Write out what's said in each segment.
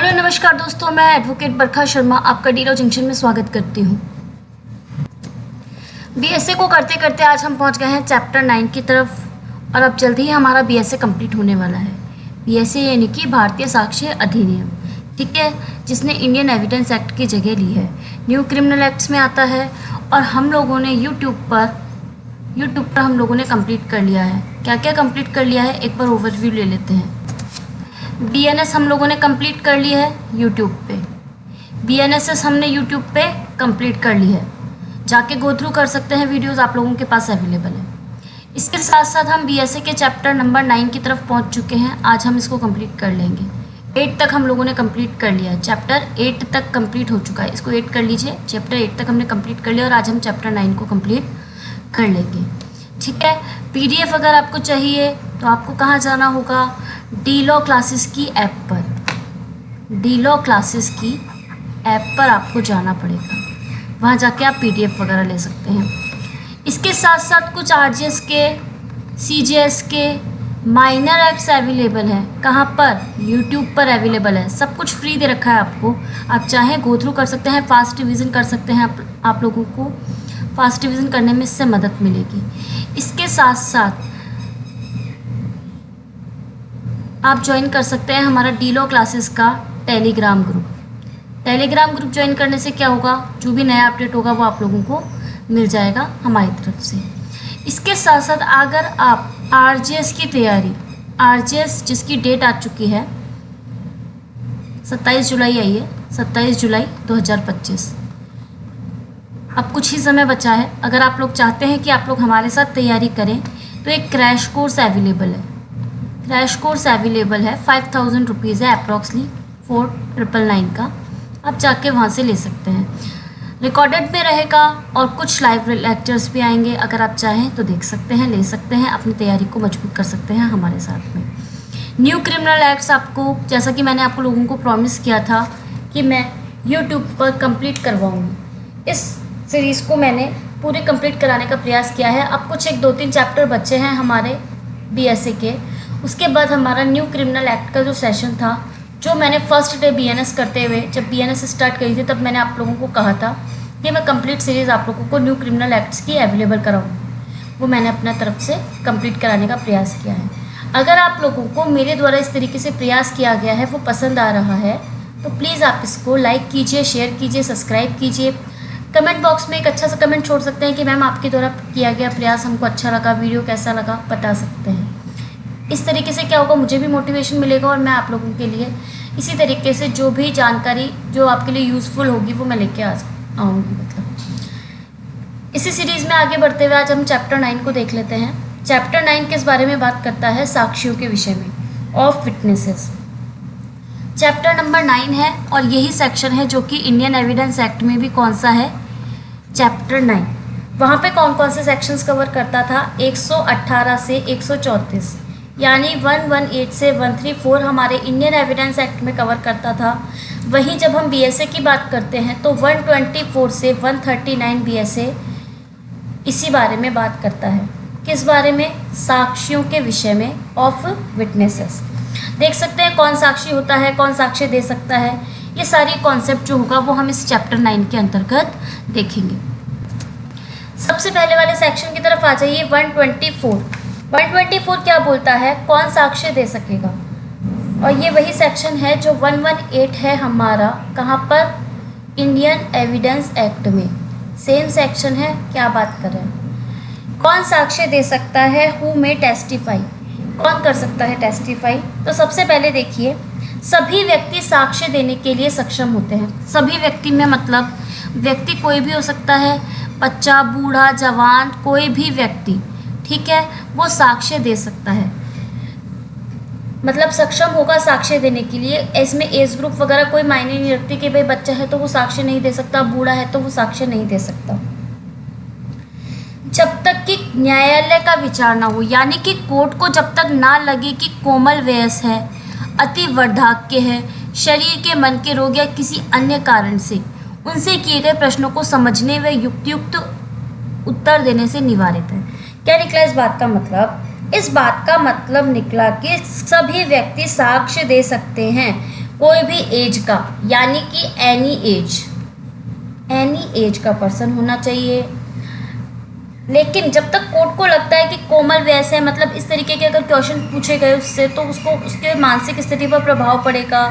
Hello नमस्कार दोस्तों, मैं एडवोकेट बरखा शर्मा आपका डीलो जंक्शन में स्वागत करती हूँ। बीएसए को करते करते आज हम पहुँच गए हैं चैप्टर 9 की तरफ और अब जल्दी ही हमारा बीएसए कंप्लीट होने वाला है। बीएसए यानी कि भारतीय साक्ष्य अधिनियम, ठीक है, जिसने इंडियन एविडेंस एक्ट की जगह ली है, न्यू क्रिमिनल एक्ट्स में आता है। और हम लोगों ने यूट्यूब पर हम लोगों ने कंप्लीट कर लिया है। क्या क्या कंप्लीट कर लिया है एक बार ओवरव्यू ले लेते हैं। बीएनएस हम लोगों ने कंप्लीट कर ली है यूट्यूब पे। बीएनएसएस हमने यूट्यूब पे कंप्लीट कर ली है, जाके गो थ्रू कर सकते हैं, वीडियोस आप लोगों के पास अवेलेबल है। इसके साथ साथ हम बीएसए के चैप्टर नंबर 9 की तरफ पहुंच चुके हैं। आज हम इसको कंप्लीट कर लेंगे। 8 तक हम लोगों ने कंप्लीट कर लिया है, चैप्टर 8 तक कंप्लीट हो चुका है। इसको 8 कर लीजिए, चैप्टर 8 तक हमने कंप्लीट कर लिया और आज हम चैप्टर 9 को कंप्लीट कर लेंगे, ठीक है। पीडीएफ अगर आपको चाहिए तो आपको कहाँ जाना होगा, डीलो क्लासेस की ऐप पर। डीलो क्लासेस की ऐप पर आपको जाना पड़ेगा, वहाँ जाके आप पीडीएफ वगैरह ले सकते हैं। इसके साथ साथ कुछ आरजीएस के, सीजीएस के माइनर एक्ट्स अवेलेबल हैं। कहाँ पर? यूट्यूब पर अवेलेबल है। सब कुछ फ्री दे रखा है आपको, आप चाहें गो थ्रू कर सकते हैं, फास्ट रिवीजन कर सकते हैं। आप लोगों को फास्ट रिवीजन करने में इससे मदद मिलेगी। इसके साथ साथ आप ज्वाइन कर सकते हैं हमारा डीलो क्लासेस का Telegram group. Telegram group join करने से क्या होगा, जो भी नया अपडेट होगा वो आप लोगों को मिल जाएगा हमारी तरफ से। इसके साथ साथ अगर आप आरजीएस की तैयारी, आरजीएस जिसकी डेट आ चुकी है 27 जुलाई आई है, 27 जुलाई 2025, अब कुछ ही समय बचा है। अगर आप लोग चाहते हैं कि आप लोग हमारे साथ तैयारी करें तो एक क्रैश कोर्स अवेलेबल है। क्रैश कोर्स अवेलेबल है, 5000 रुपीज़ है अप्रॉक्सली 4999 का। आप जाके वहाँ से ले सकते हैं। रिकॉर्डेड में रहेगा और कुछ लाइव लेक्चर्स भी आएंगे। अगर आप चाहें तो देख सकते हैं, ले सकते हैं, अपनी तैयारी को मजबूत कर सकते हैं हमारे साथ में। न्यू क्रिमिनल एक्ट्स आपको, जैसा कि मैंने आपको लोगों को प्रॉमिस किया था कि मैं यूट्यूब पर कंप्लीट करवाऊँगी, इस सीरीज़ को मैंने पूरे कंप्लीट कराने का प्रयास किया है। अब कुछ 1-2-3 चैप्टर बचे हैं हमारे बीएसए के। उसके बाद हमारा न्यू क्रिमिनल एक्ट का जो सेशन था, जो मैंने फर्स्ट डे बीएनएस करते हुए, जब बीएनएस स्टार्ट करी थी, तब मैंने आप लोगों को कहा था कि मैं कंप्लीट सीरीज़ आप लोगों को न्यू क्रिमिनल एक्ट्स की अवेलेबल कराऊंगी। वो मैंने अपना तरफ से कंप्लीट कराने का प्रयास किया है। अगर आप लोगों को मेरे द्वारा इस तरीके से प्रयास किया गया है वो पसंद आ रहा है तो प्लीज़ आप इसको लाइक कीजिए, शेयर कीजिए, सब्सक्राइब कीजिए। कमेंट बॉक्स में एक अच्छा सा कमेंट छोड़ सकते हैं कि मैम आपके द्वारा किया गया प्रयास हमको अच्छा लगा, वीडियो कैसा लगा, बता सकते हैं। इस तरीके से क्या होगा, मुझे भी मोटिवेशन मिलेगा और मैं आप लोगों के लिए इसी तरीके से जो भी जानकारी जो आपके लिए यूज़फुल होगी वो मैं लेके आऊँगी। मतलब इसी सीरीज़ में आगे बढ़ते हुए आज हम चैप्टर 9 को देख लेते हैं। चैप्टर 9 किस बारे में बात करता है? साक्षियों के विषय में, ऑफ विटनेसेस। चैप्टर नंबर 9 है और यही सेक्शन है जो कि इंडियन एविडेंस एक्ट में भी कौन सा है, चैप्टर 9। वहाँ पे कौन कौन से सेक्शंस कवर करता था? 118 से 134, यानी 118 से 134 हमारे इंडियन एविडेंस एक्ट में कवर करता था। वहीं जब हम बीएसए की बात करते हैं तो 124 से 139 बीएसए इसी बारे में बात करता है। किस बारे में? साक्षियों के विषय में, ऑफ विटनेसेस। देख सकते हैं कौन साक्षी होता है, कौन साक्ष्य दे सकता है, ये सारी कॉन्सेप्ट जो होगा वो हम इस चैप्टर 9 के अंतर्गत देखेंगे। सबसे पहले वाले सेक्शन की तरफ आ जाइए। 124 क्या बोलता है, कौन साक्ष्य दे सकेगा? और ये वही सेक्शन है जो 118 है हमारा, कहाँ पर? इंडियन एविडेंस एक्ट में। सेम सेक्शन है, क्या बात कर रहे हैं। कौन साक्ष्य दे सकता है? हु में टेस्टिफाई, कौन कर सकता है टेस्टिफाई? तो सबसे पहले देखिए, सभी व्यक्ति साक्ष्य देने के लिए सक्षम होते हैं। सभी व्यक्ति में मतलब व्यक्ति कोई भी हो सकता है, बच्चा, बूढ़ा, जवान, कोई भी व्यक्ति, ठीक है, वो साक्ष्य दे सकता है, मतलब सक्षम होगा साक्ष्य देने के लिए। इसमें एज ग्रुप वगैरह कोई मायने नहीं रखती कि भाई बच्चा है तो वो साक्ष्य नहीं दे सकता, बूढ़ा है तो वो साक्ष्य नहीं दे सकता, जब तक कि न्यायालय का विचार ना हो, यानी कि कोर्ट को जब तक ना लगे कि कोमल वयस है, अति वार्धक्य है, शरीर के, मन के रोग या किसी अन्य कारण से उनसे किए गए प्रश्नों को समझने व युक्तियुक्त उत्तर देने से निवारित है। क्या निकला इस बात का मतलब? इस बात का मतलब निकला कि सभी व्यक्ति साक्ष्य दे सकते हैं कोई भी एज का, यानी कि एनी एज का पर्सन होना चाहिए। लेकिन जब तक कोर्ट को लगता है कि कोमल वयस है, मतलब इस तरीके के अगर क्वेश्चन पूछे गए उससे, तो उसको उसके मानसिक स्थिति पर प्रभाव पड़ेगा,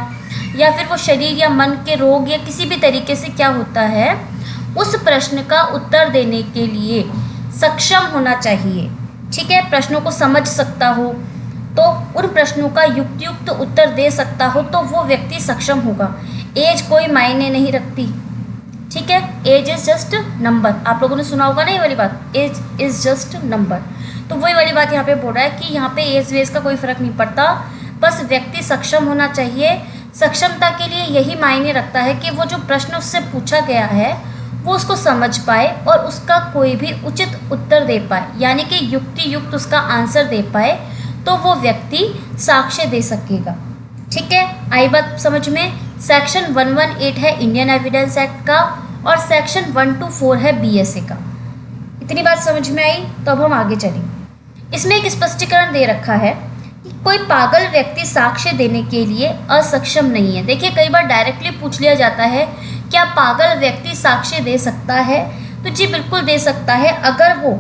या फिर वो शरीर या मन के रोग या किसी भी तरीके से क्या होता है, उस प्रश्न का उत्तर देने के लिए सक्षम होना चाहिए। ठीक है, प्रश्नों को समझ सकता हो, तो उन प्रश्नों का युक्त उत्तर दे सकता हो, तो वो व्यक्ति सक्षम होगा। एज कोई मायने नहीं रखती। ठीक है, एज इज जस्ट नंबर। आप लोगों ने सुना होगा ना ये वाली बात, एज इज जस्ट नंबर। तो वही वाली बात यहाँ पे बोल रहा है कि यहाँ पे एज वेज का कोई फर्क नहीं पड़ता, बस व्यक्ति सक्षम होना चाहिए। सक्षमता के लिए यही मायने रखता है कि वो जो प्रश्न उससे पूछा गया है वो उसको समझ पाए और उसका कोई भी उचित उत्तर दे पाए, यानी कि युक्त उसका आंसर दे पाए, तो वो व्यक्ति साक्ष्य दे सकेगा। ठीक है, आई बात समझ में। सेक्शन 118 है इंडियन एविडेंस एक्ट का और सेक्शन 124 है बीएसए का। इतनी बात समझ में आई, तो अब हम आगे चलेंगे। इसमें एक स्पष्टीकरण दे रखा है कि कोई पागल व्यक्ति साक्ष्य देने के लिए असक्षम नहीं है। देखिए, कई बार डायरेक्टली पूछ लिया जाता है क्या पागल व्यक्ति साक्ष्य दे सकता है, तो जी बिल्कुल दे सकता है, अगर वो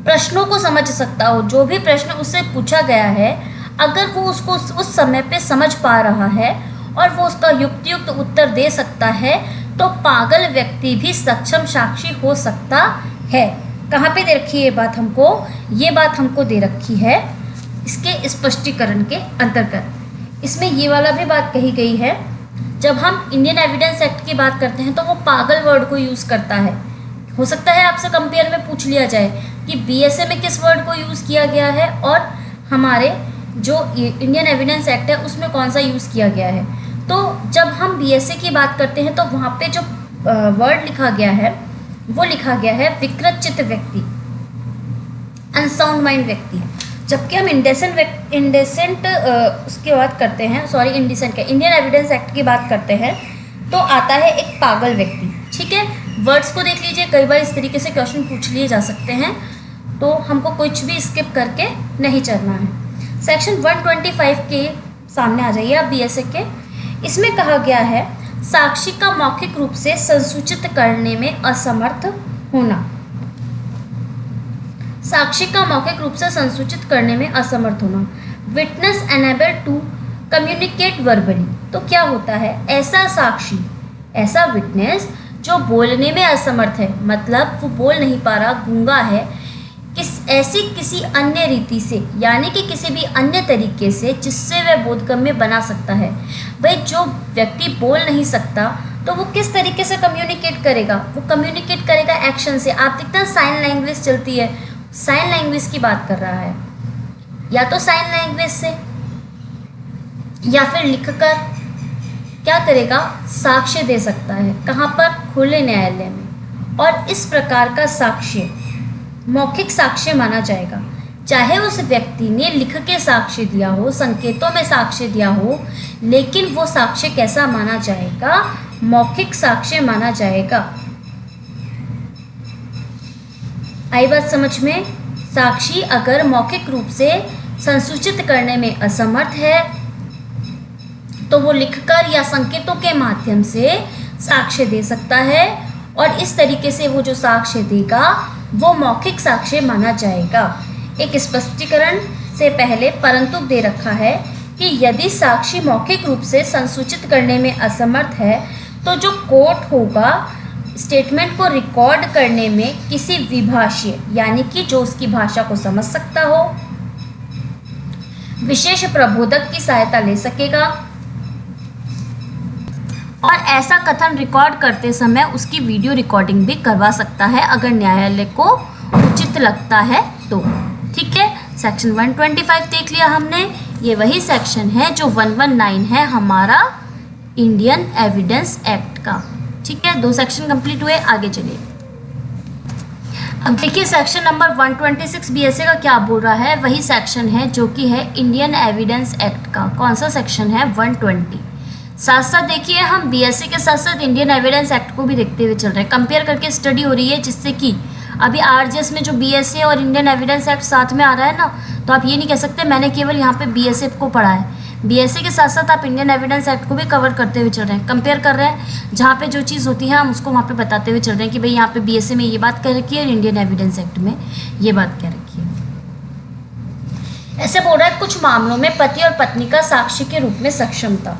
प्रश्नों को समझ सकता हो। जो भी प्रश्न उससे पूछा गया है, अगर वो उसको उस समय पे समझ पा रहा है और वो उसका युक्त उत्तर दे सकता है, तो पागल व्यक्ति भी सक्षम साक्षी हो सकता है। कहाँ पे दे रखी है ये बात हमको? ये बात हमको दे रखी है इसके स्पष्टीकरण के अंतर्गत। इसमें ये वाला भी बात कही गई है, जब हम इंडियन एविडेंस एक्ट की बात करते हैं तो वो पागल वर्ड को यूज़ करता है। हो सकता है आपसे कंपेयर में पूछ लिया जाए कि बीएसए में किस वर्ड को यूज़ किया गया है और हमारे जो इंडियन एविडेंस एक्ट है उसमें कौन सा यूज़ किया गया है। तो जब हम बीएसए की बात करते हैं तो वहाँ पे जो वर्ड लिखा गया है वो लिखा गया है विकृत व्यक्ति, अनसाउंड माइंड व्यक्ति। जबकि हम इंडेसेंट उसकी बात करते हैं, सॉरी इंडिसेंट के इंडियन एविडेंस एक्ट की बात करते हैं तो आता है एक पागल व्यक्ति। ठीक है, वर्ड्स को देख लीजिए, कई बार इस तरीके से क्वेश्चन पूछ लिए जा सकते हैं, तो हमको कुछ भी स्किप करके नहीं चलना है। सेक्शन 125 के सामने आ जाइए आप बीएसए के। इसमें कहा गया है साक्षी का मौखिक रूप से संसूचित करने में असमर्थ होना। साक्षी का मौखिक रूप से संसूचित करने में असमर्थ होना, witness unable to communicate verbally. तो क्या होता है? ऐसा साक्षी, ऐसा विटनेस जो बोलने में असमर्थ है, मतलब वो बोल नहीं पा रहा, गूंगा है, किसी अन्य रीति से, यानी कि किसी भी अन्य तरीके से जिससे वह बोधगम्य बना सकता है। भाई जो व्यक्ति बोल नहीं सकता तो वो किस तरीके से कम्युनिकेट करेगा? वो कम्युनिकेट करेगा एक्शन से। आप देखते हैं साइन लैंग्वेज चलती है, साइन लैंग्वेज की बात कर रहा है, या तो साइन लैंग्वेज से या फिर लिखकर क्या करेगा? साक्ष्य दे सकता है। कहाँ पर? खुले न्यायालय में। और इस प्रकार का साक्ष्य मौखिक साक्ष्य माना जाएगा, चाहे उस व्यक्ति ने लिख के साक्ष्य दिया हो, संकेतों में साक्ष्य दिया हो, लेकिन वो साक्ष्य कैसा माना जाएगा? मौखिक साक्ष्य माना जाएगा। आई बात समझ में? साक्षी अगर मौखिक रूप से संसूचित करने में असमर्थ है तो वो लिखकर या संकेतों के माध्यम से साक्ष्य दे सकता है, और इस तरीके से वो जो साक्ष्य देगा वो मौखिक साक्ष्य माना जाएगा। एक स्पष्टीकरण से पहले परंतु दे रखा है कि यदि साक्षी मौखिक रूप से संसूचित करने में असमर्थ है तो जो कोर्ट होगा स्टेटमेंट को रिकॉर्ड करने में किसी विभाषीय, यानी कि जो उसकी भाषा को समझ सकता हो, विशेष प्रबोधक की सहायता ले सकेगा, और ऐसा कथन रिकॉर्ड करते समय उसकी वीडियो रिकॉर्डिंग भी करवा सकता है अगर न्यायालय को उचित लगता है तो। ठीक है, सेक्शन 125 देख लिया हमने। ये वही सेक्शन है जो 119 है हमारा इंडियन एविडेंस एक्ट का। ठीक है, 2 सेक्शन कंप्लीट हुए, आगे चलिए। अब देखिए सेक्शन नंबर 126 बीएसए का क्या बोल रहा है। वही सेक्शन है जो कि है इंडियन एविडेंस एक्ट का। कौन सा सेक्शन है? 120। साथ साथ देखिए हम बीएसए के साथ साथ इंडियन एविडेंस एक्ट को भी देखते हुए चल रहे हैं, कंपेयर करके स्टडी हो रही है, जिससे कि अभी आरजीएस में जो बीएसए और इंडियन एविडेंस एक्ट साथ में आ रहा है ना, तो आप ये नहीं कह सकते मैंने केवल यहाँ पे बीएसए को पढ़ा है। बीएसए के साथ साथ आप इंडियन एविडेंस एक्ट को भी कवर करते हुए चल रहे हैं, कंपेयर कर रहे हैं, जहाँ पे जो चीज़ होती है हम उसको वहाँ पे बताते हुए चल रहे हैं कि भाई यहाँ पे बीएसए में ये बात कह रखी है और इंडियन एविडेंस एक्ट में ये बात कह रखी है। ऐसे बोल रहा है कुछ मामलों में पति और पत्नी का साक्षी के रूप में सक्षमता।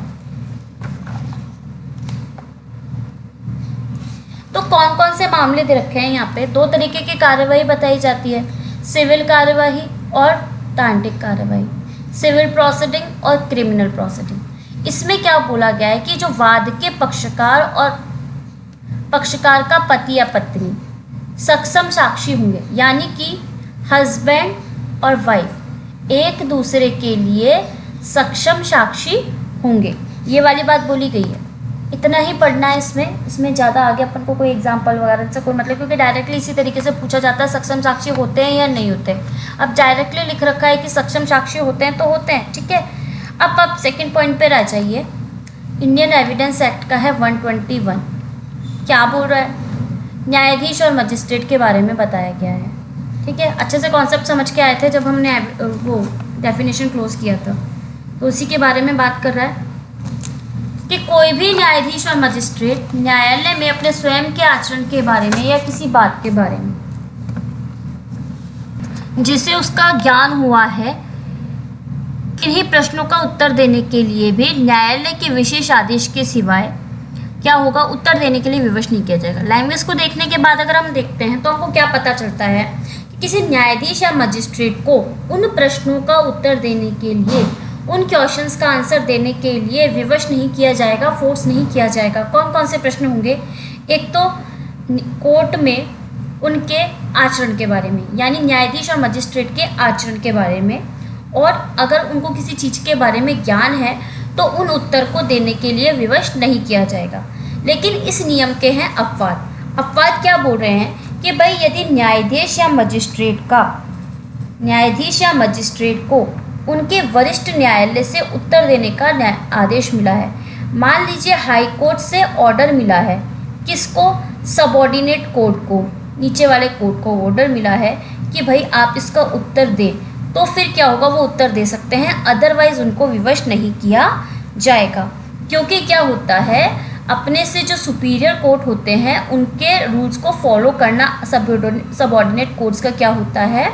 तो कौन कौन से मामले दे रखे हैं यहाँ पे? 2 तरीके की कार्यवाही बताई जाती है, सिविल कार्यवाही और तांत्रिक कार्यवाही, सिविल प्रोसीडिंग और क्रिमिनल प्रोसीडिंग। इसमें क्या बोला गया है कि जो वाद के पक्षकार और पक्षकार का पति या पत्नी सक्षम साक्षी होंगे, यानी कि हस्बैंड और वाइफ एक दूसरे के लिए सक्षम साक्षी होंगे, ये वाली बात बोली गई है। इतना ही पढ़ना है इसमें ज़्यादा आगे अपन को कोई एग्जाम्पल वगैरह से कोई मतलब, क्योंकि डायरेक्टली इसी तरीके से पूछा जाता है सक्षम साक्षी होते हैं या नहीं होते। अब डायरेक्टली लिख रखा है कि सक्षम साक्षी होते हैं तो होते हैं, ठीक है। अब आप सेकंड पॉइंट पे आ जाइए। इंडियन एविडेंस एक्ट का है 121, क्या बोल रहा है? न्यायाधीश और मजिस्ट्रेट के बारे में बताया गया है, ठीक है। अच्छे से कॉन्सेप्ट समझ के आए थे जब हमने वो डेफिनेशन क्लोज किया था, तो उसी के बारे में बात कर रहा है कि कोई भी न्यायाधीश और मजिस्ट्रेट न्यायालय में अपने स्वयं के आचरण के बारे में या किसी बात के बारे में जिसे उसका ज्ञान हुआ है, किन्हीं प्रश्नों का उत्तर देने के लिए भी न्यायालय के विशेष आदेश के सिवाय क्या होगा, उत्तर देने के लिए विवश नहीं किया जाएगा। लैंग्वेज को देखने के बाद अगर हम देखते हैं तो हमको क्या पता चलता है कि किसी न्यायाधीश या मजिस्ट्रेट को उन प्रश्नों का उत्तर देने के लिए, उन क्वेश्चंस का आंसर देने के लिए विवश नहीं किया जाएगा, फोर्स नहीं किया जाएगा। कौन कौन से प्रश्न होंगे? एक तो कोर्ट में उनके आचरण के बारे में, यानी न्यायाधीश और मजिस्ट्रेट के आचरण के बारे में, और अगर उनको किसी चीज़ के बारे में ज्ञान है तो उन उत्तर को देने के लिए विवश नहीं किया जाएगा। लेकिन इस नियम के हैं अपवाद। अपवाद क्या बोल रहे हैं कि भाई यदि न्यायाधीश या मजिस्ट्रेट को उनके वरिष्ठ न्यायालय से उत्तर देने का आदेश मिला है, मान लीजिए हाई कोर्ट से ऑर्डर मिला है, किसको? सबऑर्डिनेट कोर्ट को, नीचे वाले कोर्ट को ऑर्डर मिला है कि भाई आप इसका उत्तर दें, तो फिर क्या होगा? वो उत्तर दे सकते हैं, अदरवाइज उनको विवश नहीं किया जाएगा। क्योंकि क्या होता है, अपने से जो सुपीरियर कोर्ट होते हैं उनके रूल्स को फॉलो करना सबऑर्डिनेट कोर्ट्स का क्या होता है?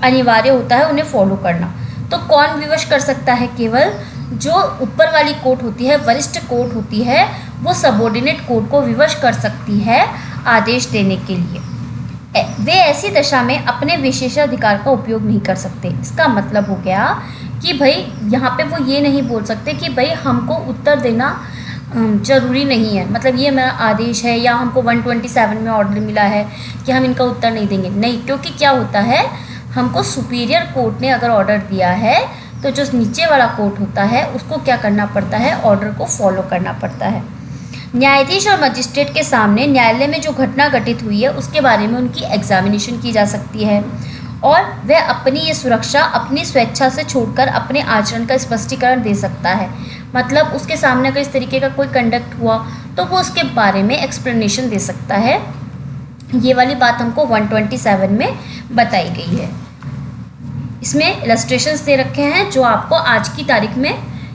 अनिवार्य होता है उन्हें फॉलो करना। तो कौन विवश कर सकता है? केवल जो ऊपर वाली कोर्ट होती है, वरिष्ठ कोर्ट होती है, वो सबऑर्डिनेट कोर्ट को विवश कर सकती है आदेश देने के लिए। वे ऐसी दशा में अपने विशेषाधिकार का उपयोग नहीं कर सकते। इसका मतलब हो गया कि भाई यहाँ पे वो ये नहीं बोल सकते कि भाई हमको उत्तर देना ज़रूरी नहीं है, मतलब ये मेरा आदेश है या हमको 127 में ऑर्डर मिला है कि हम इनका उत्तर नहीं देंगे, नहीं। क्योंकि क्या होता है, हमको सुपीरियर कोर्ट ने अगर ऑर्डर दिया है तो जो नीचे वाला कोर्ट होता है उसको क्या करना पड़ता है? ऑर्डर को फॉलो करना पड़ता है। न्यायाधीश और मजिस्ट्रेट के सामने न्यायालय में जो घटना घटित हुई है उसके बारे में उनकी एग्जामिनेशन की जा सकती है, और वह अपनी ये सुरक्षा अपनी स्वेच्छा से छोड़कर अपने आचरण का स्पष्टीकरण दे सकता है। मतलब उसके सामने अगर इस तरीके का कोई कंडक्ट हुआ तो वो उसके बारे में एक्सप्लेनेशन दे सकता है। ये वाली बात हमको 127 में बताई गई है। इसमें इलस्ट्रेशंस दे रखे हैं जो आपको आज की तारीख में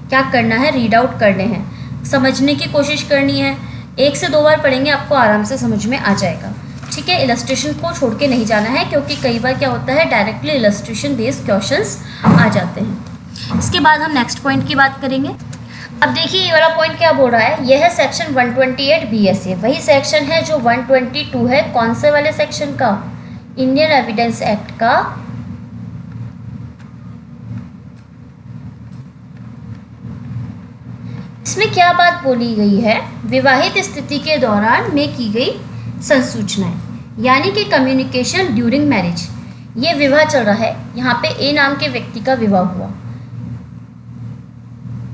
क्या करना है? रीड आउट करने हैं, समझने की कोशिश करनी है। 1 से 2 बार पढ़ेंगे आपको आराम से समझ में आ जाएगा, ठीक है। इलस्ट्रेशन को छोड़ के नहीं जाना है, क्योंकि कई बार क्या होता है डायरेक्टली इलस्ट्रेशन बेस्ड क्वेश्चंस आ जाते हैं। इसके बाद हम नेक्स्ट पॉइंट की बात करेंगे। अब देखिए ये वाला पॉइंट क्या बोल रहा है, यह है सेक्शन 128 BSA, वही सेक्शन है जो 122 है। कौन से वाले सेक्शन का? इंडियन एविडेंस एक्ट का। इसमें क्या बात बोली गई है? विवाहित स्थिति के दौरान में की गई संसूचनाएं, यानी कि कम्युनिकेशन ड्यूरिंग मैरिज। ये विवाह चल रहा है, यहाँ पे ए नाम के व्यक्ति का विवाह हुआ,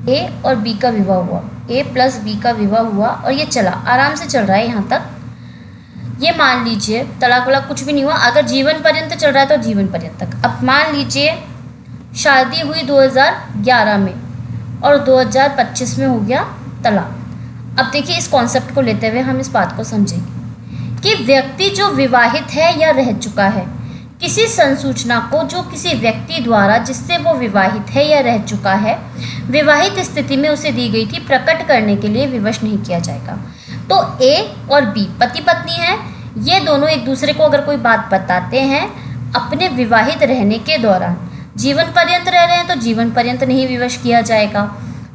ए और बी का विवाह हुआ, ए प्लस बी का विवाह हुआ, और ये चला आराम से चल रहा है यहाँ तक। ये मान लीजिए तलाक वलाक कुछ भी नहीं हुआ, अगर जीवन पर्यंत चल रहा है तो जीवन पर्यंत तक। अब मान लीजिए शादी हुई 2011 में और 2025 में हो गया तलाक। अब देखिए इस कॉन्सेप्ट को लेते हुए हम इस बात को समझेंगे कि व्यक्ति जो विवाहित है या रह चुका है, किसी संसूचना को जो किसी व्यक्ति द्वारा जिससे वो विवाहित है या रह चुका है, विवाहित स्थिति में उसे दी गई थी, प्रकट करने के लिए विवश नहीं किया जाएगा। तो ए और बी पति पत्नी हैं, ये दोनों एक दूसरे को अगर कोई बात बताते हैं अपने विवाहित रहने के दौरान, जीवन पर्यंत रह रहे हैं तो जीवन पर्यंत नहीं विवश किया जाएगा।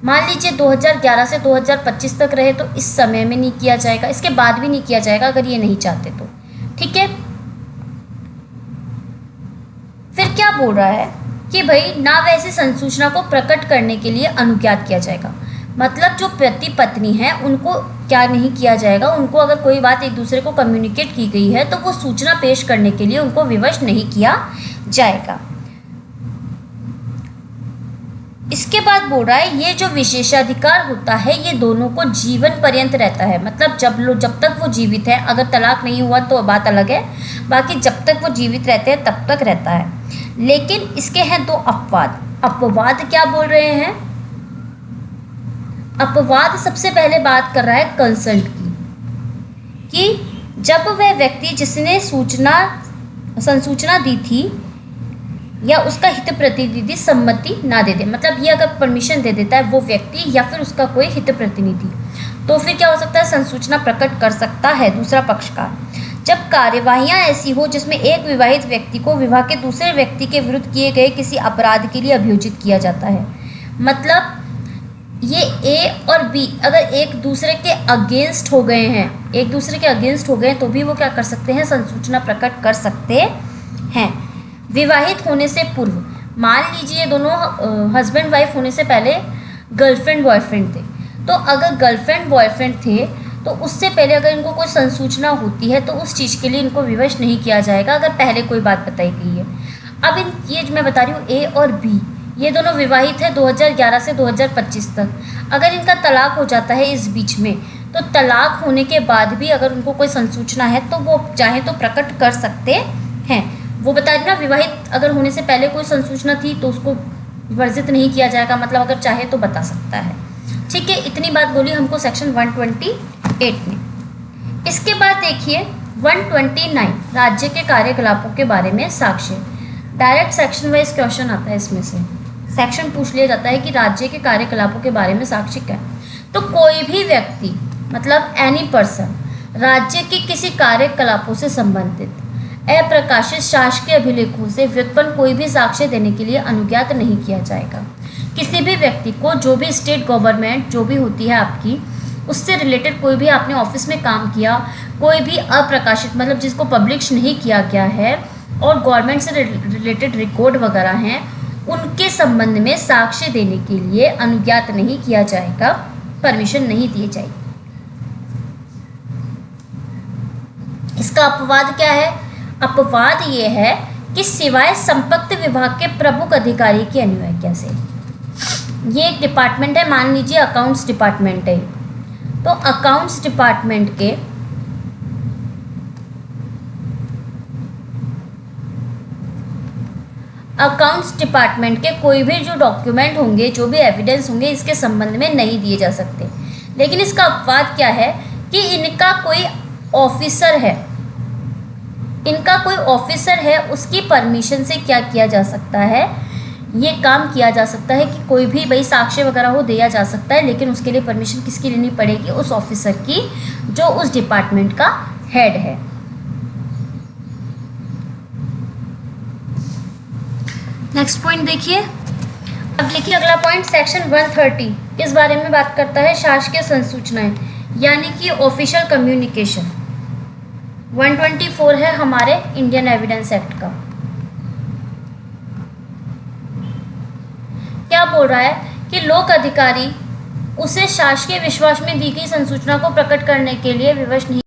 मान लीजिए 2011 से 2025 तक रहे तो इस समय में नहीं किया जाएगा, इसके बाद भी नहीं किया जाएगा अगर ये नहीं चाहते तो। ठीक है, फिर क्या बोल रहा है कि भाई ना वैसी संसूचना को प्रकट करने के लिए अनुज्ञात किया जाएगा। मतलब जो पति पत्नी है उनको क्या नहीं किया जाएगा, उनको अगर कोई बात एक दूसरे को कम्युनिकेट की गई है तो वो सूचना पेश करने के लिए उनको विवश नहीं किया जाएगा। इसके बाद बोल रहा है ये जो विशेषाधिकार होता है ये दोनों को जीवन पर्यंत रहता है। मतलब जब तक वो जीवित है, अगर तलाक नहीं हुआ तो बात अलग है, बाकी जब तक वो जीवित रहते हैं तब तक रहता है। लेकिन इसके हैं दो अपवाद। अपवाद क्या बोल रहे हैं? अपवाद सबसे पहले बात कर रहा है कंसेंट की, कि जब वह व्यक्ति जिसने संसूचना दी थी या उसका हित प्रतिनिधि सम्मति ना दे दे। मतलब ये अगर परमिशन दे देता है वो व्यक्ति या फिर उसका कोई हित प्रतिनिधि, तो फिर क्या हो सकता है, संसूचना प्रकट कर सकता है दूसरा पक्षकार। जब कार्यवाहियां ऐसी हो जिसमें एक विवाहित व्यक्ति को विवाह के दूसरे व्यक्ति के विरुद्ध किए गए किसी अपराध के लिए अभियोजित किया जाता है। मतलब ये ए और बी अगर एक दूसरे के अगेंस्ट हो गए हैं, तो भी वो क्या कर सकते हैं, संसूचना प्रकट कर सकते हैं। विवाहित होने से पूर्व, मान लीजिए दोनों हस्बैंड वाइफ होने से पहले गर्लफ्रेंड बॉयफ्रेंड थे, तो अगर गर्लफ्रेंड बॉयफ्रेंड थे तो उससे पहले अगर इनको कोई संसूचना होती है तो उस चीज़ के लिए इनको विवश नहीं किया जाएगा अगर पहले कोई बात बताई गई है। अब ये मैं बता रही हूँ ए और बी, ये दोनों विवाहित है 2011 से 2025 तक। अगर इनका तलाक हो जाता है इस बीच में, तो तलाक होने के बाद भी अगर उनको कोई संसूचना है तो वो चाहे तो प्रकट कर सकते हैं। वो बता रही ना, विवाहित अगर होने से पहले कोई संसूचना थी तो उसको वर्जित नहीं किया जाएगा, मतलब अगर चाहे तो बता सकता है। ठीक है, इतनी बात बोली हमको सेक्शन 128 में। इसके बाद देखिए 129 राज्य के कार्यकलापों के बारे में साक्ष्य। डायरेक्ट सेक्शन वाइज क्वेश्चन आता है, इसमें से सेक्शन पूछ लिया जाता है कि राज्य के कार्यकलापों के बारे में साक्ष्य क्या है। तो कोई भी व्यक्ति, मतलब एनी पर्सन, राज्य के किसी कार्यकलापों से संबंधित अप्रकाशित शासकीय अभिलेखों से व्युत्पन्न कोई भी साक्ष्य देने के लिए अनुज्ञात नहीं किया जाएगा। किसी भी व्यक्ति को जो भी स्टेट गवर्नमेंट जो भी होती है आपकी, उससे रिलेटेड कोई भी आपने ऑफिस में काम किया, कोई भी अप्रकाशित मतलब जिसको पब्लिश नहीं किया गया है और गवर्नमेंट से रिलेटेड रिकॉर्ड वगैरह हैं, उनके संबंध में साक्ष्य देने के लिए अनुज्ञात नहीं किया जाएगा, परमिशन नहीं दी जाएगी। इसका अपवाद क्या है? अपवाद ये है कि सिवाय संपत्ति विभाग के प्रमुख अधिकारी की अनुज्ञा से। ये एक डिपार्टमेंट है, मान लीजिए अकाउंट्स डिपार्टमेंट है, तो अकाउंट्स डिपार्टमेंट के कोई भी जो डॉक्यूमेंट होंगे, जो भी एविडेंस होंगे, इसके संबंध में नहीं दिए जा सकते। लेकिन इसका अपवाद क्या है कि इनका कोई ऑफिसर है, उसकी परमिशन से क्या किया जा सकता है, ये काम किया जा सकता है कि कोई भी भाई साक्ष्य वगैरह हो दिया जा सकता है, लेकिन उसके लिए परमिशन किसकी लेनी पड़ेगी? उस ऑफिसर की जो उस डिपार्टमेंट का हेड है। नेक्स्ट पॉइंट देखिए। अब लिखिए अगला पॉइंट, सेक्शन 130 किस बारे में बात करता है? शासकीय संसूचनाएं, यानी कि ऑफिशियल कम्युनिकेशन। 124 है हमारे इंडियन एविडेंस एक्ट का। क्या बोल रहा है कि लोक अधिकारी उसे शासकीय विश्वास में दी गई संसूचना को प्रकट करने के लिए विवश नहीं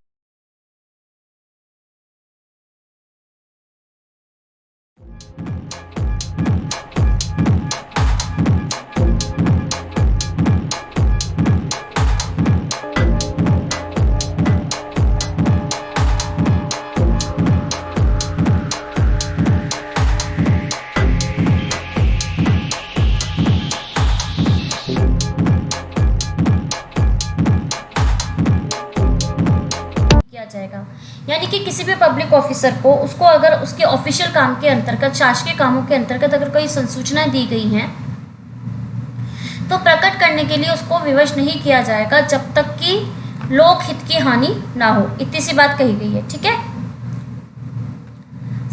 यानी कि किसी भी पब्लिक ऑफिसर को उसको अगर उसके ऑफिशियल काम के अंतर्गत, शासकीय कामों के अंतर्गत अगर कोई संसूचनाएं दी गई हैं तो प्रकट करने के लिए उसको विवश नहीं किया जाएगा जब तक कि लोक हित की हानि ना हो। इतनी सी बात कही गई है, ठीक है।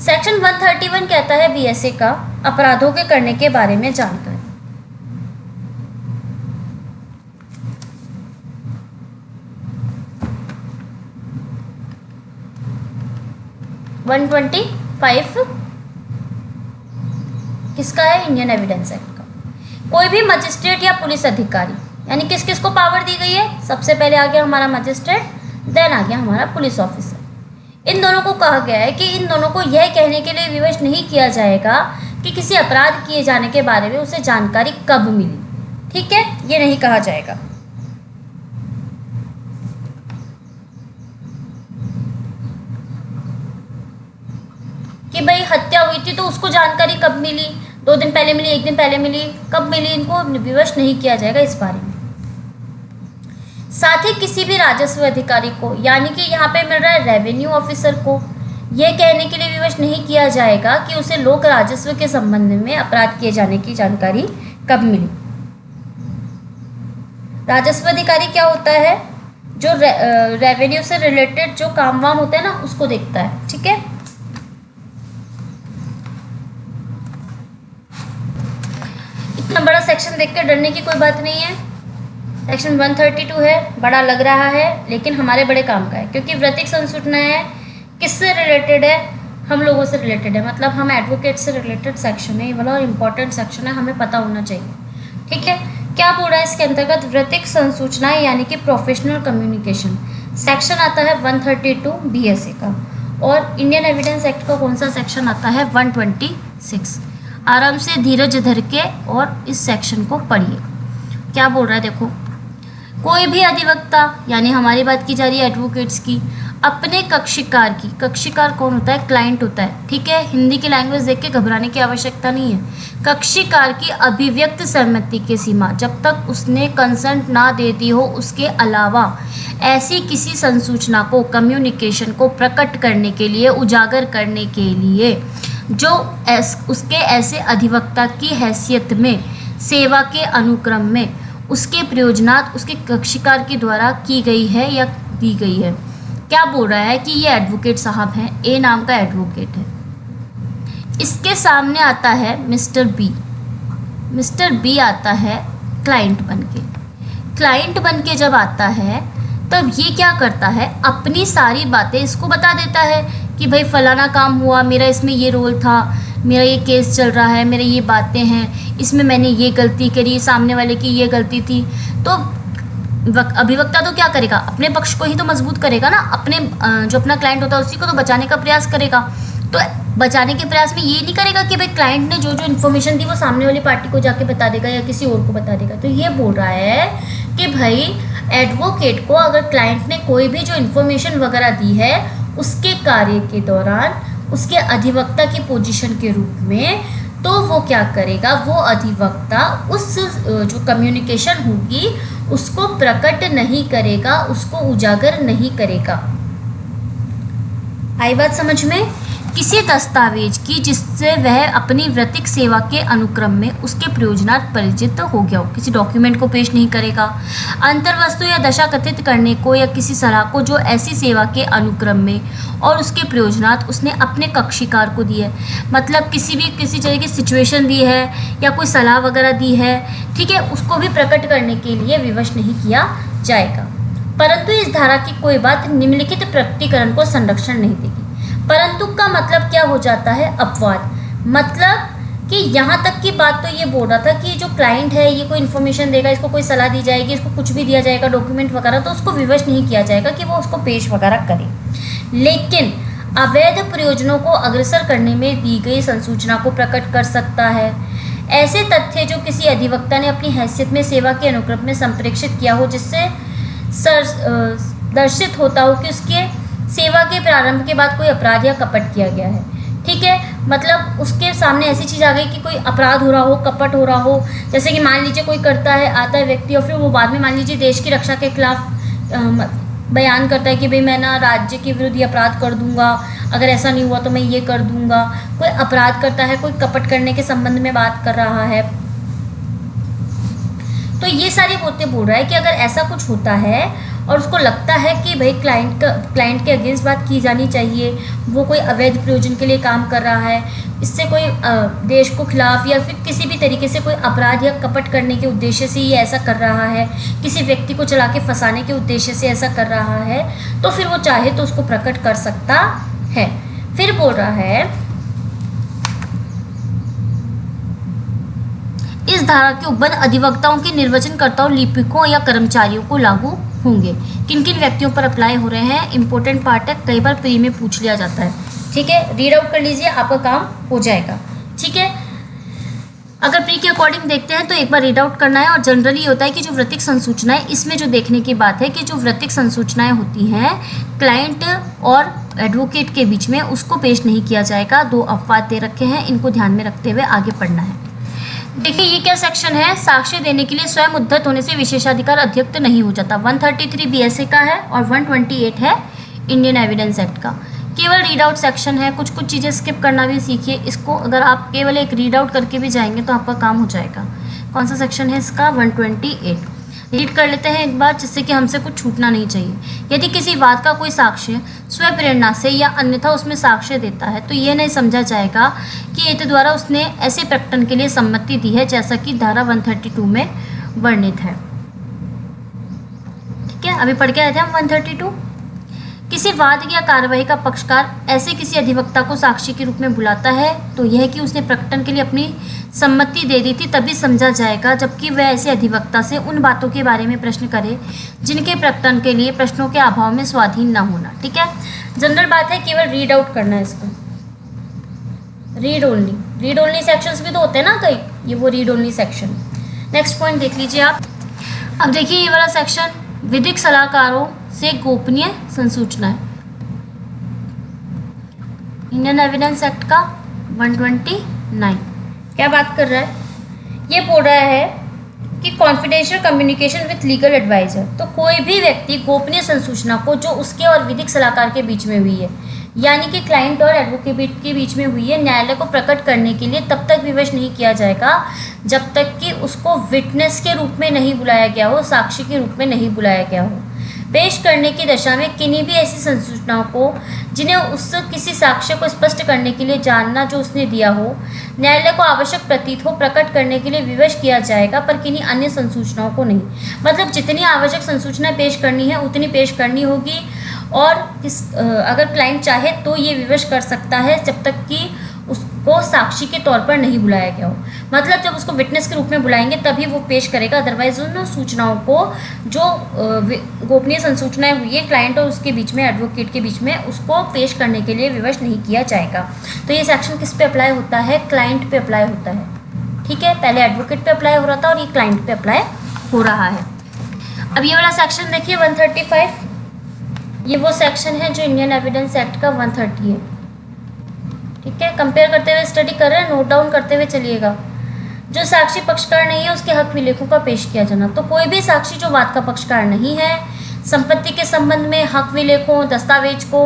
सेक्शन 131 कहता है बीएसए का अपराधों के करने के बारे में जानकारी। 125 किसका है? इंडियन एविडेंस एक्ट का। कोई भी मजिस्ट्रेट या पुलिस अधिकारी, यानी किस किस को पावर दी गई है? सबसे पहले आ गया हमारा मजिस्ट्रेट, देन आ गया हमारा पुलिस ऑफिसर। इन दोनों को कहा गया है कि इन दोनों को यह कहने के लिए विवश नहीं किया जाएगा कि किसी अपराध किए जाने के बारे में उसे जानकारी कब मिली, ठीक है, ये नहीं कहा जाएगा। कि भाई हत्या हुई थी तो उसको जानकारी कब मिली, 2 दिन पहले मिली, 1 दिन पहले मिली, कब मिली, इनको विवश नहीं किया जाएगा इस बारे में। साथ ही किसी भी राजस्व अधिकारी को, यानी कि यहाँ पे मिल रहा है रेवेन्यू ऑफिसर को, यह कहने के लिए विवश नहीं किया जाएगा कि उसे लोक राजस्व के संबंध में अपराध किए जाने की जानकारी कब मिली। राजस्व अधिकारी क्या होता है? जो रेवेन्यू से रिलेटेड जो काम वाम होता है ना, उसको देखता है, ठीक है। इतना बड़ा सेक्शन देख के डरने की कोई बात नहीं है। सेक्शन 132 है, बड़ा लग रहा है लेकिन हमारे बड़े काम का है, क्योंकि वृत्तिक संसूचनाएं किससे रिलेटेड है? हम लोगों से रिलेटेड है, मतलब हम एडवोकेट से रिलेटेड सेक्शन है ये वाला, और इम्पोर्टेंट सेक्शन है, हमें पता होना चाहिए, ठीक है। क्या बोल रहा है इसके अंतर्गत? वृत्तिक संसूचनाएं यानी कि प्रोफेशनल कम्युनिकेशन। सेक्शन आता है 132 बीएसए का, और इंडियन एविडेंस एक्ट का कौन सा सेक्शन आता है? 126। आराम से धीरज धर के और इस सेक्शन को पढ़िए। क्या बोल रहा है देखो, कोई भी अधिवक्ता, यानी हमारी बात की जा रही है एडवोकेट्स की, अपने कक्षीकार की, कक्षीकार कौन होता है? क्लाइंट होता है, ठीक है। हिंदी की लैंग्वेज देख के घबराने की आवश्यकता नहीं है। कक्षीकार की अभिव्यक्त सहमति की सीमा, जब तक उसने कंसेंट ना दे दी हो, उसके अलावा ऐसी किसी संसूचना को, कम्युनिकेशन को प्रकट करने के लिए, उजागर करने के लिए जो उसके ऐसे अधिवक्ता की हैसियत में, सेवा के अनुक्रम में उसके प्रयोजनात उसके कक्षीकार के द्वारा की गई है या दी गई है। क्या बोल रहा है कि ये एडवोकेट साहब हैं, ए नाम का एडवोकेट है, इसके सामने आता है मिस्टर बी। मिस्टर बी आता है क्लाइंट बनके। क्लाइंट बनके जब आता है तब ये क्या करता है? अपनी सारी बातें इसको बता देता है कि भाई फलाना काम हुआ, मेरा इसमें ये रोल था, मेरा ये केस चल रहा है, मेरे ये बातें हैं, इसमें मैंने ये गलती करी, सामने वाले की ये गलती थी। तो अभिवक्ता तो क्या करेगा? अपने पक्ष को ही तो मजबूत करेगा ना, अपने जो अपना क्लाइंट होता है उसी को तो बचाने का प्रयास करेगा। तो बचाने के प्रयास में ये नहीं करेगा कि भाई क्लाइंट ने जो जो इन्फॉर्मेशन दी वो सामने वाली पार्टी को जाके बता देगा या किसी और को बता देगा। तो ये बोल रहा है कि भाई एडवोकेट को अगर क्लाइंट ने कोई भी जो इन्फॉर्मेशन वगैरह दी है उसके कार्य के दौरान, उसके अधिवक्ता की पोजीशन के रूप में, तो वो क्या करेगा? वो अधिवक्ता उस जो कम्युनिकेशन होगी उसको प्रकट नहीं करेगा, उसको उजागर नहीं करेगा। आई बात समझ में? किसी दस्तावेज की जिससे वह अपनी वृत्तिक सेवा के अनुक्रम में उसके प्रयोजनार्थ परिचित हो गया हो, किसी डॉक्यूमेंट को पेश नहीं करेगा। अंतर्वस्तु या दशा कथित करने को या किसी सलाह को जो ऐसी सेवा के अनुक्रम में और उसके प्रयोजनार्थ उसने अपने कक्षीकार को दी है, मतलब किसी तरह की सिचुएशन दी है या कोई सलाह वगैरह दी है, ठीक है, उसको भी प्रकट करने के लिए विवश नहीं किया जाएगा। परंतु इस धारा की कोई बात निम्नलिखित प्रकटीकरण को संरक्षण नहीं देगी। परंतु का मतलब क्या हो जाता है? अपवाद। मतलब कि यहाँ तक की बात तो ये बोल रहा था कि जो क्लाइंट है ये कोई इन्फॉर्मेशन देगा, इसको कोई सलाह दी जाएगी, इसको कुछ भी दिया जाएगा डॉक्यूमेंट वगैरह, तो उसको विवश नहीं किया जाएगा कि वो उसको पेश वगैरह करे। लेकिन अवैध प्रयोजनों को अग्रसर करने में दी गई संसूचना को प्रकट कर सकता है। ऐसे तथ्य जो किसी अधिवक्ता ने अपनी हैसियत में सेवा के अनुक्रम में संप्रेषित किया हो, जिससे दर्शित होता हो कि उसके सेवा के प्रारंभ के बाद कोई अपराध या कपट किया गया है, ठीक है। मतलब उसके सामने ऐसी चीज़ आ गई कि कोई अपराध हो रहा हो, कपट हो रहा हो, जैसे कि मान लीजिए कोई करता है, आता है व्यक्ति और फिर वो बाद में मान लीजिए देश की रक्षा के खिलाफ बयान करता है कि भाई मैं ना राज्य के विरुद्ध ये अपराध कर दूंगा, अगर ऐसा नहीं हुआ तो मैं ये कर दूंगा। कोई अपराध करता है, कोई कपट करने के संबंध में बात कर रहा है, तो ये सारी बातें बोल रहा है कि अगर ऐसा कुछ होता है और उसको लगता है कि भाई क्लाइंट के अगेंस्ट बात की जानी चाहिए, वो कोई अवैध प्रयोजन के लिए काम कर रहा है, इससे कोई देश को खिलाफ या फिर किसी भी तरीके से कोई अपराध या कपट करने के उद्देश्य से ये ऐसा कर रहा है, किसी व्यक्ति को चला के फंसाने के उद्देश्य से ऐसा कर रहा है, तो फिर वो चाहे तो उसको प्रकट कर सकता है। फिर बोल रहा है इस धारा के उपबंध अधिवक्ताओं के निर्वचनकर्ताओं, लिपिकों या कर्मचारियों को लागू होंगे। किन किन व्यक्तियों पर अप्लाई हो रहे हैं, इंपॉर्टेंट पार्ट है, कई बार प्री में पूछ लिया जाता है। ठीक है, रीड आउट कर लीजिए, आपका काम हो जाएगा। ठीक है, अगर प्री के अकॉर्डिंग देखते हैं तो एक बार रीड आउट करना है। और जनरली ये होता है कि जो वृत्तिक संसूचनाएं, इसमें जो देखने की बात है कि जो वृत्तिक संसूचनाएं होती हैं क्लाइंट और एडवोकेट के बीच में, उसको पेश नहीं किया जाएगा। 2 अपवाद दे रखे हैं, इनको ध्यान में रखते हुए आगे पढ़ना है। देखिए ये क्या सेक्शन है, साक्ष्य देने के लिए स्वयं उद्धत होने से विशेषाधिकार अध्यक्त नहीं हो जाता। 133 बीएसए का है और 128 है इंडियन एविडेंस एक्ट का। केवल रीड आउट सेक्शन है, कुछ कुछ चीज़ें स्किप करना भी सीखिए। इसको अगर आप केवल एक रीड आउट करके भी जाएंगे तो आपका काम हो जाएगा। कौन सा सेक्शन है इसका, 128। रीड कर लेते हैं एक बार, जिससे कि हमसे कुछ छूटना नहीं चाहिए। यदि किसी बात का कोई साक्ष्य स्वयं प्रेरणा से या अन्यथा उसमें साक्ष्य देता है तो यह नहीं समझा जाएगा कि एत द्वारा उसने ऐसे प्रकटन के लिए सम्मति दी है जैसा कि धारा 132 में वर्णित है। ठीक है, अभी पढ़ के आए थे हम 132। किसी वाद या कार्यवाही का पक्षकार ऐसे किसी अधिवक्ता को साक्षी के रूप में बुलाता है तो यह कि उसने प्रकटन के लिए अपनी सम्मति दे दी थी तभी समझा जाएगा, जबकि वह ऐसे अधिवक्ता से उन बातों के बारे में प्रश्न करे जिनके प्रकटन के लिए प्रश्नों के अभाव में स्वाधीन न होना। ठीक है, जनरल बात है, केवल रीड आउट करना है इसको। रीड ओनली सेक्शंस भी तो होते हैं ना कई, ये वो read only section. Next point देख लीजिए आप। अब देखिए ये वाला सेक्शन, विधिक सलाहकारों से गोपनीय संसूचनाएं, इंडियन एविडेंस एक्ट का 129 क्या बात कर रहा है, ये बोल रहा है कि confidential communication with legal adviser. तो कोई भी व्यक्ति गोपनीय संसूचना को जो उसके और विधिक सलाहकार के बीच में हुई है, यानी कि क्लाइंट और एडवोकेट के बीच में हुई है, न्यायालय को प्रकट करने के लिए तब तक विवश नहीं किया जाएगा जब तक कि उसको विटनेस के रूप में नहीं बुलाया गया हो, साक्षी के रूप में नहीं बुलाया गया हो। पेश करने की दशा में किन्हीं भी ऐसी संसूचनाओं को जिन्हें उस किसी साक्ष्य को स्पष्ट करने के लिए जानना जो उसने दिया हो, न्यायालय को आवश्यक प्रतीत हो, प्रकट करने के लिए विवश किया जाएगा, पर किन्हीं अन्य संसूचनाओं को नहीं। मतलब जितनी आवश्यक संसूचनाएं पेश करनी है उतनी पेश करनी होगी, और अगर क्लाइंट चाहे तो ये विवश कर सकता है जब तक कि उसको साक्षी के तौर पर नहीं बुलाया गया हो। मतलब जब उसको विटनेस के रूप में बुलाएंगे तभी वो पेश करेगा, अदरवाइज उन सूचनाओं को जो गोपनीय संसूचनाएं हुई है क्लाइंट और उसके बीच में, एडवोकेट के बीच में, उसको पेश करने के लिए विवश नहीं किया जाएगा। तो ये सेक्शन किस पे अप्लाई होता है, क्लाइंट पे अप्लाई होता है। ठीक है, पहले एडवोकेट पे अप्लाई हो रहा था और ये क्लाइंट पे अप्लाई हो रहा है। अब ये वाला सेक्शन देखिए 135, ये वो सेक्शन है जो इंडियन एविडेंस एक्ट का 130 है। ठीक है, कंपेयर करते हुए स्टडी कर रहे हैं, नोट डाउन करते हुए चलिएगा। जो साक्षी पक्षकार नहीं है उसके हक विलेखों का पेश किया जाना। तो कोई भी साक्षी जो वाद का पक्षकार नहीं है, संपत्ति के संबंध में हक विलेखों, दस्तावेज को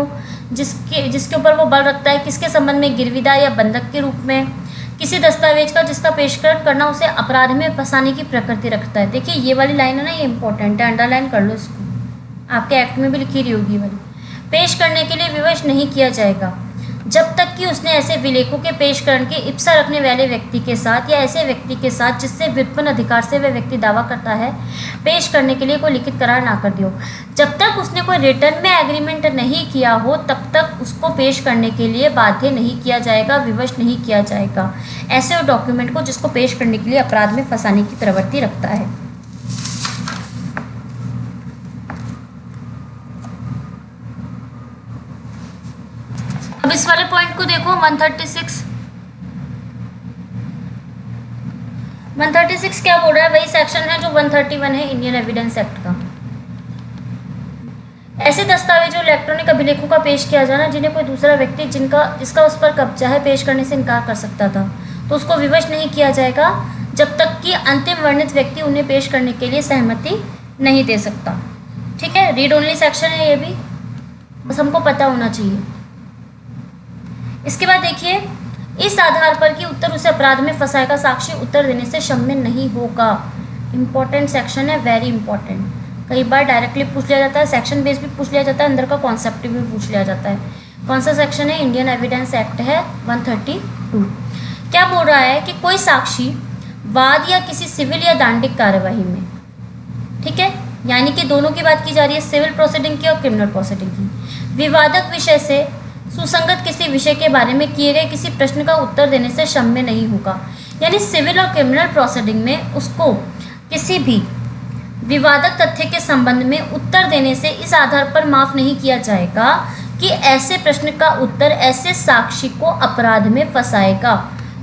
जिसके ऊपर वो बल रखता है, किसके संबंध में गिरविदार या बंधक के रूप में, किसी दस्तावेज का जिसका पेशकरण करना उसे अपराध में फंसाने की प्रकृति रखता है। देखिए ये वाली लाइन है ना, ये इंपॉर्टेंट है, अंडरलाइन कर लो इसको, आपके एक्ट में भी लिखी रही होगी वाली। पेश करने के लिए विवश नहीं किया जाएगा जब तक कि उसने ऐसे विलेखों के पेशकरण के इप्सा रखने वाले व्यक्ति के साथ या ऐसे व्यक्ति के साथ जिससे व्युत्पन्न अधिकार से वह व्यक्ति दावा करता है पेश करने के लिए कोई लिखित करार ना कर दियो। जब तक उसने कोई रिटर्न में एग्रीमेंट नहीं किया हो तब तक उसको पेश करने के लिए बाध्य नहीं किया जाएगा, विवश नहीं किया जाएगा ऐसे डॉक्यूमेंट को जिसको पेश करने के लिए अपराध में फंसाने की प्रवृत्ति रखता है। अब इस वाले पॉइंट को देखो 136 क्या बोल रहा है, वही सेक्शन है जो 131 है इंडियन एविडेंस एक्ट का। ऐसे दस्तावेजों इलेक्ट्रॉनिक अभिलेखों का पेश किया जाना जिन्हें कोई दूसरा व्यक्ति जिसका उस पर कब्जा है पेश करने से इनकार कर सकता था, तो उसको विवश नहीं किया जाएगा जब तक कि अंतिम वर्णित व्यक्ति उन्हें पेश करने के लिए सहमति नहीं दे सकता। ठीक है, है, रीड ओनली सेक्शन है ये भी, बस हमको पता होना चाहिए। इसके बाद देखिए, इस आधार पर कि उत्तर उसे अपराध में फंसाएगा, साक्षी उत्तर देने से क्षम्य नहीं होगा। इंपॉर्टेंट सेक्शन है, वेरी इंपॉर्टेंट। कई बार डायरेक्टली पूछ लिया जाता है, सेक्शन बेस भी पूछ लिया जाता है, अंदर का कॉन्सेप्ट भी पूछ लिया जाता है। कौन सा सेक्शन है? इंडियन एविडेंस एक्ट है 132। क्या बोल रहा है कि कोई साक्षी वाद या किसी सिविल या दंडिक कार्यवाही में, ठीक है, यानी कि दोनों की बात की जा रही है, सिविल प्रोसीडिंग की और क्रिमिनल प्रोसीडिंग की, विवादक विषय से सुसंगत किसी विषय के बारे में किए गए किसी प्रश्न का उत्तर देने से क्षम्य नहीं होगा। यानी सिविल और क्रिमिनल प्रोसीडिंग में उसको किसी भी विवादक तथ्य के संबंध में उत्तर देने से इस आधार पर माफ नहीं किया जाएगा कि ऐसे प्रश्न का उत्तर ऐसे साक्षी को अपराध में फंसाएगा,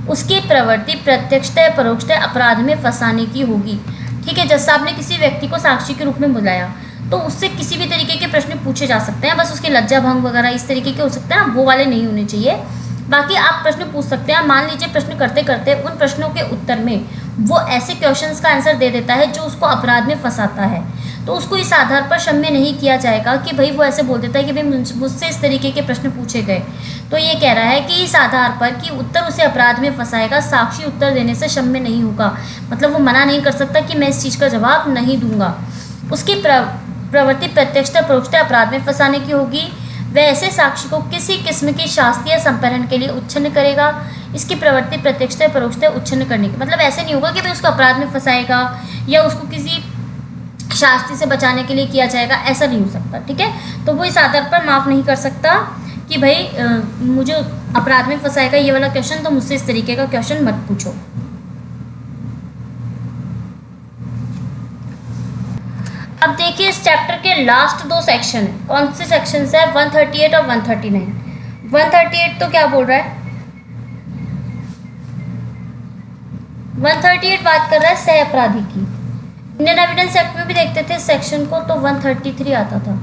उसकी प्रवृत्ति प्रत्यक्षतः या परोक्षतः अपराध में फंसाने की होगी। ठीक है, जैसा आपने किसी व्यक्ति को साक्षी के रूप में बुलाया तो उससे किसी भी तरीके के प्रश्न पूछे जा सकते हैं, बस उसकी लज्जा भंग वगैरह इस तरीके के हो सकते हैं ना, वो वाले नहीं होने चाहिए। बाकी आप प्रश्न पूछ सकते हैं। मान लीजिए प्रश्न करते करते उन प्रश्नों के उत्तर में वो ऐसे क्वेश्चंस का आंसर दे देता है जो उसको अपराध में फंसाता है, तो उसको इस आधार पर क्षम्य नहीं किया जाएगा कि भाई वो ऐसे बोल देता है कि भाई मुझसे इस तरीके के प्रश्न पूछे गए, तो ये कह रहा है कि इस आधार पर कि उत्तर उसे अपराध में फंसाएगा, साक्षी उत्तर देने से क्षम्य नहीं होगा। मतलब वो मना नहीं कर सकता कि मैं इस चीज़ का जवाब नहीं दूंगा। उसकी प्रवृत्ति प्रत्यक्षता परोक्षता अपराध में फंसाने की होगी। वह ऐसे साक्षी को किसी किस्म की शास्त्रीय संपहरण के लिए उच्छिन्न करेगा। इसकी प्रवृत्ति प्रत्यक्षता परोक्षता उच्छिन्न करने की, मतलब ऐसे नहीं होगा कि भाई उसको अपराध में फंसाएगा या उसको किसी शास्त्री से बचाने के लिए किया जाएगा, ऐसा नहीं हो सकता। ठीक है, तो वो इस आधार पर माफ़ नहीं कर सकता कि भाई मुझे अपराध में फंसाएगा ये वाला क्वेश्चन, तो मुझसे इस तरीके का क्वेश्चन मत पूछो। अब देखिए इस चैप्टर के लास्ट दो सेक्शन है। कौन से सेक्शन है? 138 और 139। 138 तो क्या बोल रहा है? 138 बात कर रहा है सह अपराधी की। इंडियन एविडेंस एक्ट में भी देखते थे सेक्शन को, तो 133 आता था।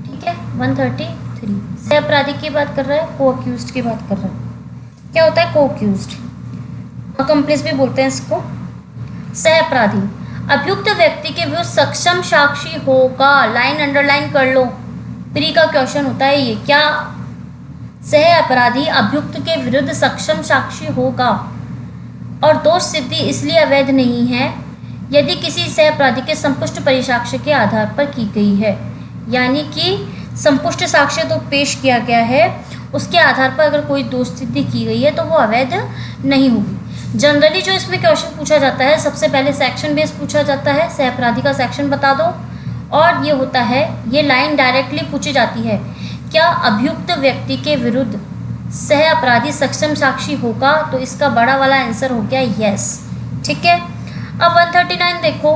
ठीक है, 133 सह अपराधी की बात कर रहा है, को अक्यूज्ड की बात कर रहा है। क्या होता है को अक्यूज्ड? अकम्प्लिस भी बोलते हैं इसको। सह अपराधी अभियुक्त व्यक्ति के विरुद्ध सक्षम साक्षी होगा। लाइन अंडरलाइन कर लो, प्री का क्वेश्चन होता है ये। क्या? सह अपराधी अभियुक्त के विरुद्ध सक्षम साक्षी होगा और दोष सिद्धि इसलिए अवैध नहीं है यदि किसी सह अपराधी के संपुष्ट परिसाक्ष्य के आधार पर की गई है। यानी कि संपुष्ट साक्ष्य तो पेश किया गया है, उसके आधार पर अगर कोई दोष सिद्धि की गई है तो वो अवैध नहीं होगी। जनरली जो इसमें क्वेश्चन पूछा जाता है, सबसे पहले सेक्शन बेस पूछा जाता है, सह अपराधी का सेक्शन बता दो, और ये होता है, ये लाइन डायरेक्टली पूछी जाती है, क्या अभियुक्त व्यक्ति के विरुद्ध सह अपराधी सक्षम साक्षी होगा? तो इसका बड़ा वाला आंसर हो गया यस। ठीक है, अब 139 देखो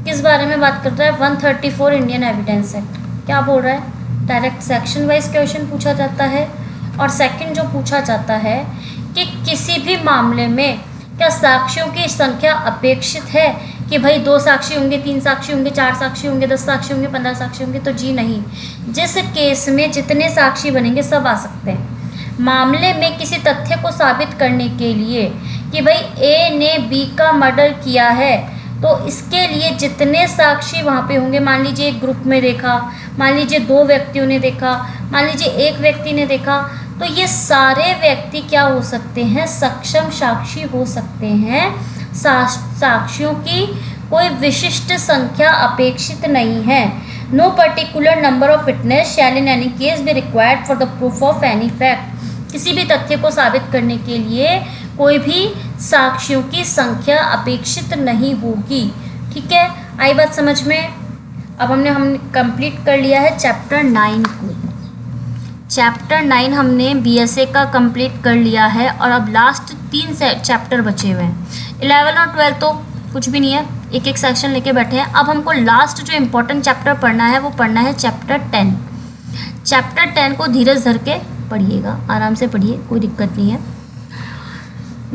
किस बारे में बात कर रहा है। 134 इंडियन एविडेंस एक्ट क्या बोल रहा है? डायरेक्ट सेक्शन वाइज क्वेश्चन पूछा जाता है। और सेकंड जो पूछा जाता है कि किसी भी मामले में क्या साक्षियों की संख्या अपेक्षित है कि भाई 2 साक्षी होंगे, 3 साक्षी होंगे, 4 साक्षी होंगे, 10 साक्षी होंगे, 15 साक्षी होंगे? तो जी नहीं, जिस केस में जितने साक्षी बनेंगे सब आ सकते हैं। मामले में किसी तथ्य को साबित करने के लिए कि भाई ए ने बी का मर्डर किया है, तो इसके लिए जितने साक्षी वहाँ पे होंगे, मान लीजिए एक ग्रुप में देखा, मान लीजिए 2 व्यक्तियों ने देखा, मान लीजिए एक व्यक्ति ने देखा, तो ये सारे व्यक्ति क्या हो सकते हैं? सक्षम साक्षी हो सकते हैं। साक्षियों की कोई विशिष्ट संख्या अपेक्षित नहीं है। No particular number of witness shall in any case be required for the proof of any fact. किसी भी तथ्य को साबित करने के लिए कोई भी साक्षियों की संख्या अपेक्षित नहीं होगी। ठीक है, आई बात समझ में? अब हमने कंप्लीट कर लिया है चैप्टर 9 को। चैप्टर 9 हमने बीएसए का कंप्लीट कर लिया है और अब लास्ट 3 चैप्टर बचे हुए हैं। 11 और 12 तो कुछ भी नहीं है, एक एक सेक्शन लेके बैठे हैं। अब हमको लास्ट जो इम्पोर्टेंट चैप्टर पढ़ना है वो पढ़ना है चैप्टर 10। चैप्टर 10 को धीरज धर के पढ़िएगा, आराम से पढ़िए, कोई दिक्कत नहीं है।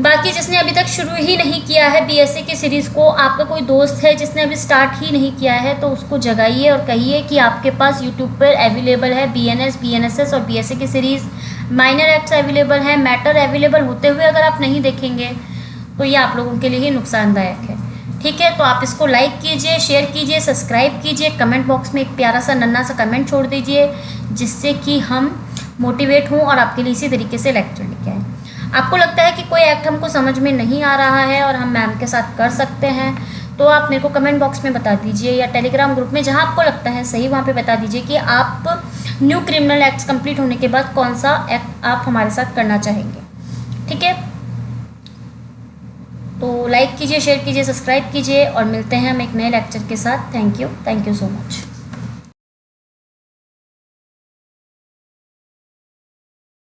बाकी जिसने अभी तक शुरू ही नहीं किया है बीएसए की सीरीज़ को, आपका कोई दोस्त है जिसने अभी स्टार्ट ही नहीं किया है, तो उसको जगाइए और कहिए कि आपके पास यूट्यूब पर अवेलेबल है बीएनएस, बीएनएसएस और बीएसए की सीरीज़। माइनर एक्ट्स अवेलेबल है, मैटर अवेलेबल होते हुए अगर आप नहीं देखेंगे तो ये आप लोगों के लिए ही नुकसानदायक है। ठीक है, तो आप इसको लाइक कीजिए, शेयर कीजिए, सब्सक्राइब कीजिए, कमेंट बॉक्स में एक प्यारा सा नन्हा सा कमेंट छोड़ दीजिए, जिससे कि हम मोटिवेट हों और आपके लिए इसी तरीके से लेक्चर लेके आएँ। आपको लगता है कि कोई एक्ट हमको समझ में नहीं आ रहा है और हम मैम के साथ कर सकते हैं, तो आप मेरे को कमेंट बॉक्स में बता दीजिए, या टेलीग्राम ग्रुप में जहाँ आपको लगता है सही वहाँ पे बता दीजिए कि आप न्यू क्रिमिनल एक्ट्स कंप्लीट होने के बाद कौन सा एक्ट आप हमारे साथ करना चाहेंगे। ठीक है, तो लाइक कीजिए, शेयर कीजिए, सब्सक्राइब कीजिए और मिलते हैं हम एक नए लेक्चर के साथ। Thank you so much.